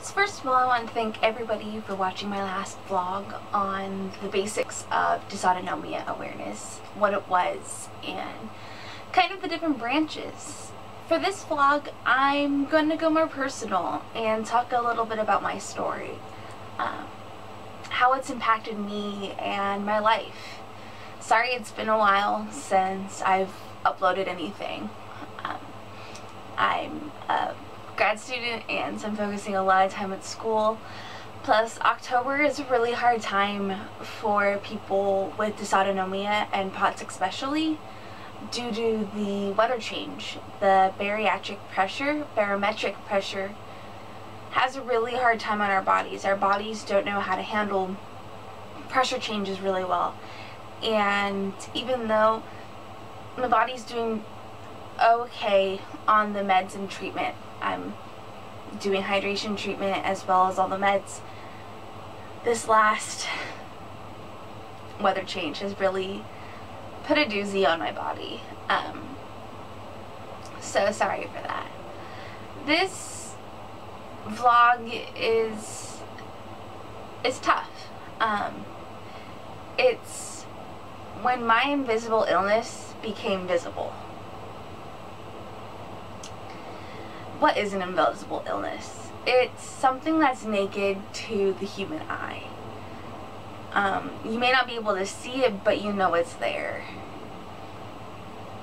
So first of all, I want to thank everybody for watching my last vlog on the basics of dysautonomia awareness, what it was, and kind of the different branches. For this vlog, I'm going to go more personal and talk a little bit about my story, how it's impacted me and my life. Sorry it's been a while since I've uploaded anything. I'm a grad student and so I'm focusing a lot of time at school. Plus, October is a really hard time for people with dysautonomia and POTS especially due to the weather change. The barometric pressure has a really hard time on our bodies. Our bodies don't know how to handle pressure changes really well. And even though my body's doing okay on the meds and treatment, I'm doing hydration treatment as well as all the meds, this last weather change has really put a doozy on my body. So sorry for that. This vlog is tough. It's when my invisible illness became visible. What is an invisible illness? It's something that's naked to the human eye. You may not be able to see it, but you know it's there.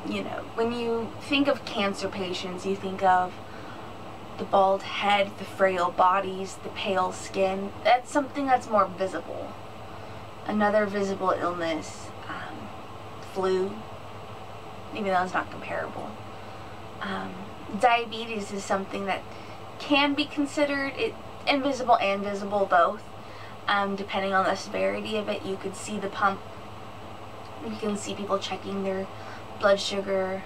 You know, when you think of cancer patients, you think of the bald head, the frail bodies, the pale skin. That's something that's more visible. Another visible illness, flu, even though it's not comparable. Diabetes is something that can be considered invisible and visible both. Depending on the severity of it, you could see the pump. You can see people checking their blood sugar.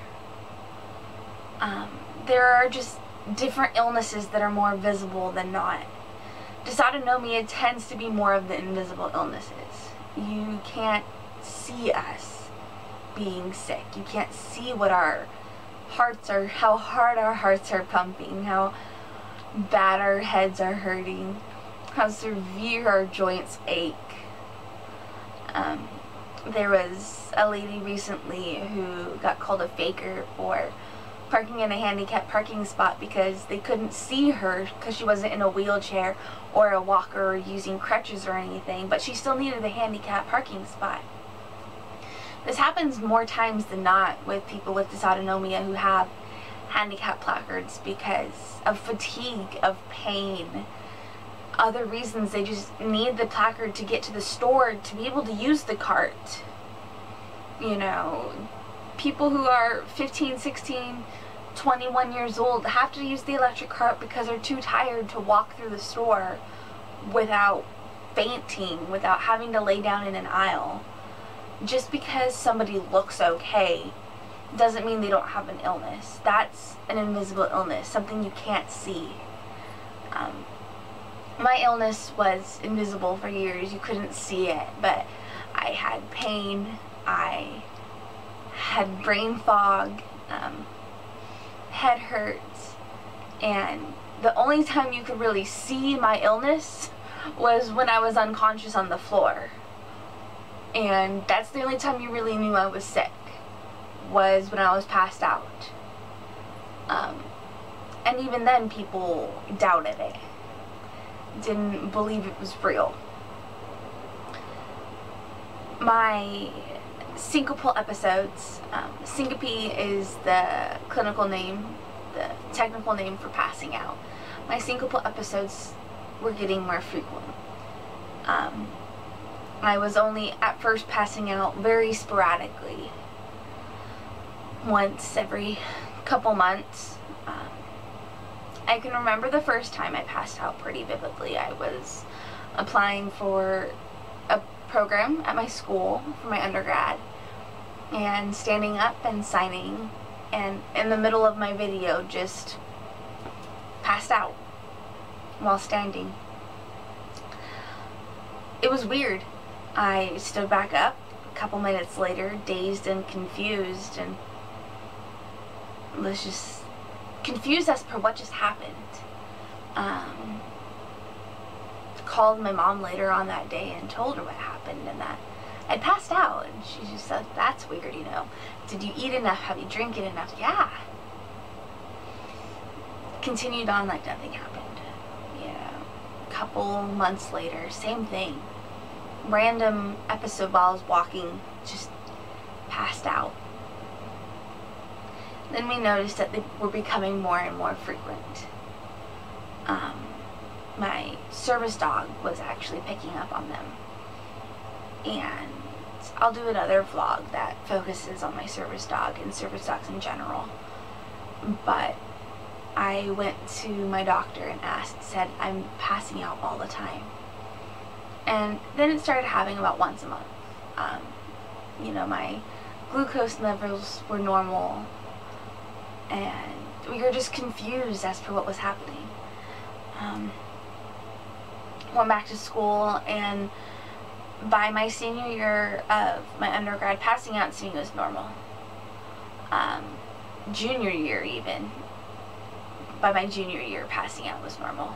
There are just different illnesses that are more visible than not. Dysautonomia tends to be more of the invisible illnesses. You can't see us being sick. You can't see what our hearts are, how hard our hearts are pumping, how bad our heads are hurting, how severe our joints ache. There was a lady recently who got called a faker for parking in a handicapped parking spot because they couldn't see her because she wasn't in a wheelchair or a walker or using crutches or anything, but she still needed a handicapped parking spot. This happens more times than not with people with dysautonomia who have handicap placards because of fatigue, of pain, other reasons. They just need the placard to get to the store to be able to use the cart. You know, people who are 15, 16, 21 years old have to use the electric cart because they're too tired to walk through the store without fainting, without having to lay down in an aisle. Just because somebody looks okay doesn't mean they don't have an illness. That's an invisible illness, something you can't see. My illness was invisible for years. You couldn't see it, but I had pain, I had brain fog, head hurts, and the only time you could really see my illness was when I was unconscious on the floor. And that's the only time you really knew I was sick, was when I was passed out. And even then, people doubted it, didn't believe it was real. My syncopal episodes, syncope is the clinical name, the technical name for passing out. My syncopal episodes were getting more frequent. I was only at first passing out very sporadically, once every couple months. I can remember the first time I passed out pretty vividly. I was applying for a program at my school for my undergrad and standing up and signing, and in the middle of my video just passed out while standing. It was weird. I stood back up a couple minutes later, dazed and confused, and was just confused as per what just happened. called my mom later on that day and told her what happened and that I'd passed out. And she just said, that's weird, you know. Did you eat enough? Have you drinking enough? Yeah. Continued on like nothing happened. You know, a couple months later, same thing. Random episode while I was walking, just passed out. Then we noticed that they were becoming more and more frequent. My service dog was actually picking up on them. And I'll do another vlog that focuses on my service dog and service dogs in general. But I went to my doctor and said, I'm passing out all the time. And then it started happening about once a month. You know, my glucose levels were normal, and we were just confused as to what was happening. Went back to school, and by my senior year of my undergrad, passing out to me was normal. Junior year even, by my junior year, passing out was normal.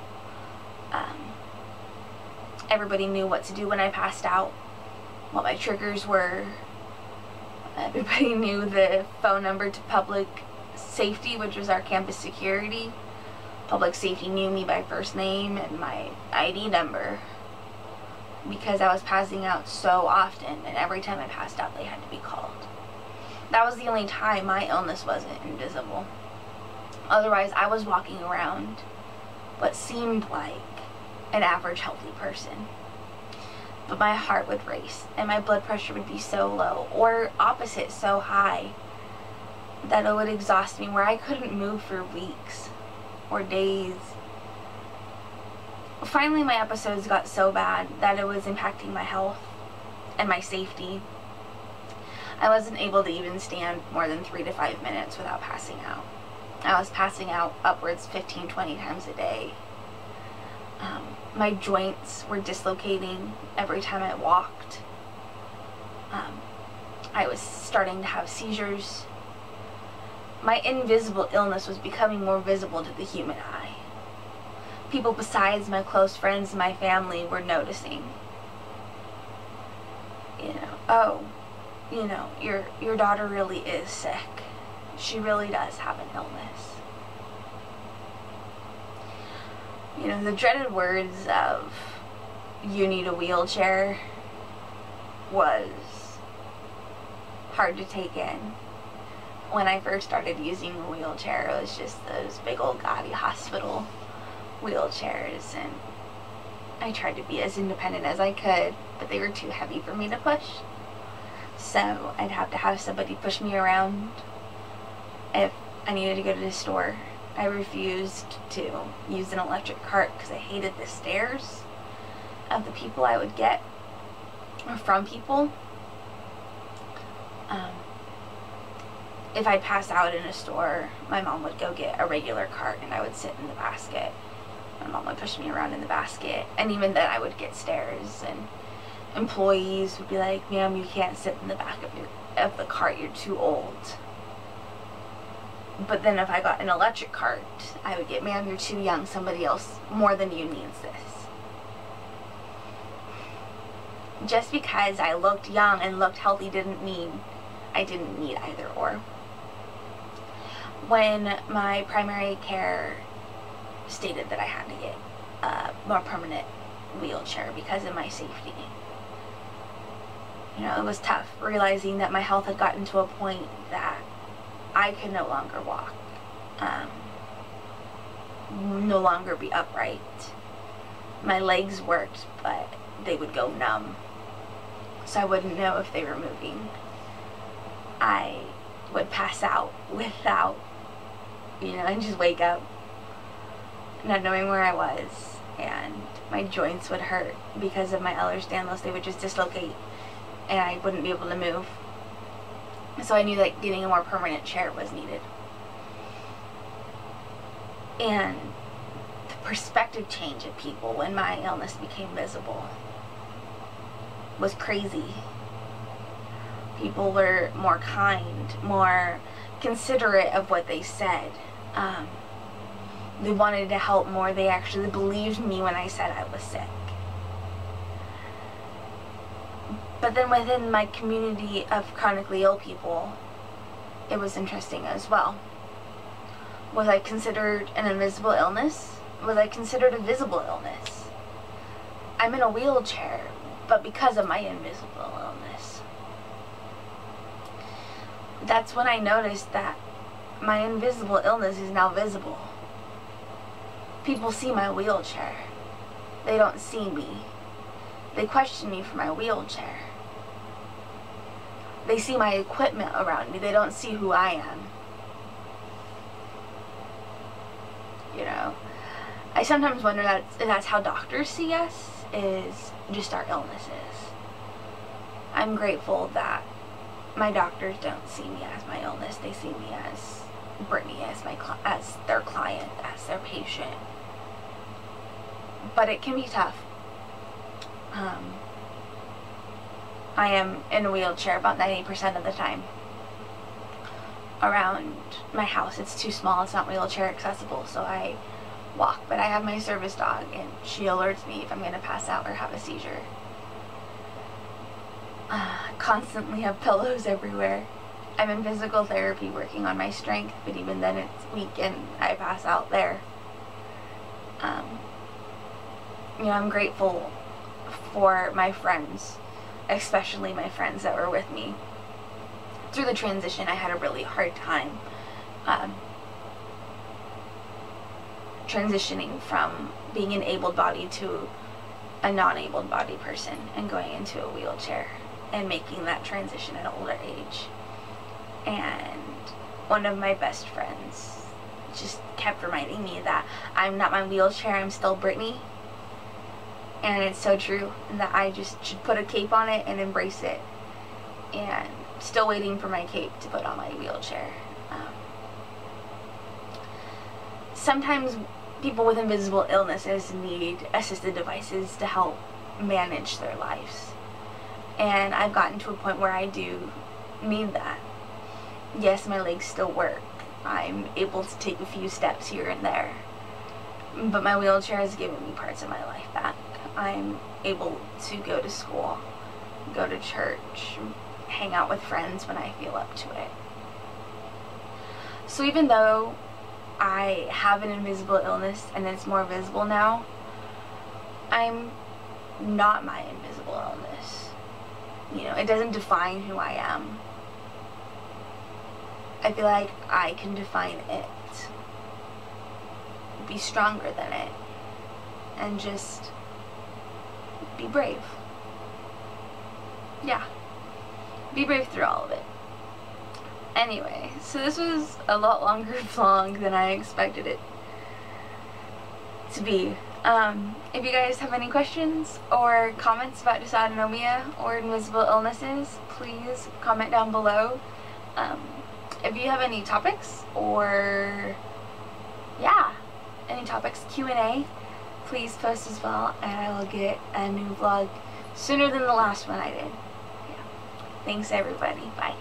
Everybody knew what to do when I passed out, what my triggers were. Everybody knew the phone number to public safety, which was our campus security. Public safety knew me by first name and my ID number because I was passing out so often, and every time I passed out they had to be called. That was the only time my illness wasn't invisible. Otherwise, I was walking around what seemed like an average healthy person. But my heart would race and my blood pressure would be so low, or opposite, so high, that it would exhaust me where I couldn't move for weeks or days. Finally, my episodes got so bad that it was impacting my health and my safety. I wasn't able to even stand more than 3 to 5 minutes without passing out. I was passing out upwards 15, 20 times a day. My joints were dislocating every time I walked. I was starting to have seizures. My invisible illness was becoming more visible to the human eye. People besides my close friends and my family were noticing. You know, oh, you know, your daughter really is sick. She really does have an illness. You know, the dreaded words of, you need a wheelchair, was hard to take in. When I first started using a wheelchair, it was just those big old gaudy hospital wheelchairs, and I tried to be as independent as I could, but they were too heavy for me to push. So I'd have to have somebody push me around if I needed to go to the store. I refused to use an electric cart because I hated the stares of the people I would get, or from people. If I'd pass out in a store, my mom would go get a regular cart and I would sit in the basket. My mom would push me around in the basket, and even then I would get stares, and employees would be like, ma'am, you can't sit in the back of the cart, you're too old. But then if I got an electric cart, I would get, ma'am, you're too young, somebody else more than you needs this. Just because I looked young and looked healthy didn't mean I didn't need either or. When my primary care stated that I had to get a more permanent wheelchair because of my safety, you know, it was tough realizing that my health had gotten to a point that I could no longer walk, no longer be upright. My legs worked, but they would go numb, so I wouldn't know if they were moving. I would pass out without, you know, and just wake up not knowing where I was, and my joints would hurt because of my Ehlers-Danlos. They would just dislocate and I wouldn't be able to move. So I knew that getting a more permanent chair was needed. And the perspective change of people when my illness became visible was crazy. People were more kind, more considerate of what they said. They wanted to help more. They actually believed me when I said I was sick. But then within my community of chronically ill people, it was interesting as well. Was I considered an invisible illness? Was I considered a visible illness? I'm in a wheelchair, but because of my invisible illness. That's when I noticed that my invisible illness is now visible. People see my wheelchair. They don't see me. They question me for my wheelchair. They see my equipment around me. They don't see who I am. You know, I sometimes wonder if that's how doctors see us, is just our illnesses. I'm grateful that my doctors don't see me as my illness. They see me as Brittany, as their client, as their patient. But it can be tough. I am in a wheelchair about 90% of the time. Around my house, it's too small, it's not wheelchair accessible, so I walk. But I have my service dog, and she alerts me if I'm going to pass out or have a seizure. Constantly have pillows everywhere. I'm in physical therapy working on my strength, but even then it's weak and I pass out there. You know, I'm grateful for my friends, especially my friends that were with me. Through the transition, I had a really hard time transitioning from being an able body to a non-able body person and going into a wheelchair and making that transition at an older age. And one of my best friends just kept reminding me that I'm not my wheelchair, I'm still Brittany. And it's so true, and that I just should put a cape on it and embrace it. And still waiting for my cape to put on my wheelchair. Sometimes people with invisible illnesses need assisted devices to help manage their lives. And I've gotten to a point where I do need that. Yes, my legs still work. I'm able to take a few steps here and there. But my wheelchair has given me parts of my life back. I'm able to go to school, go to church, hang out with friends when I feel up to it. So even though I have an invisible illness and it's more visible now, I'm not my invisible illness. You know, it doesn't define who I am. I feel like I can define it, be stronger than it, and just be brave. Yeah, be brave through all of it. Anyway, so this was a lot longer vlog than I expected it to be. If you guys have any questions or comments about dysautonomia or invisible illnesses, please comment down below. If you have any topics or, yeah, any topics, Q&A, please post as well, and I will get a new vlog sooner than the last one I did. Yeah. Thanks everybody. Bye.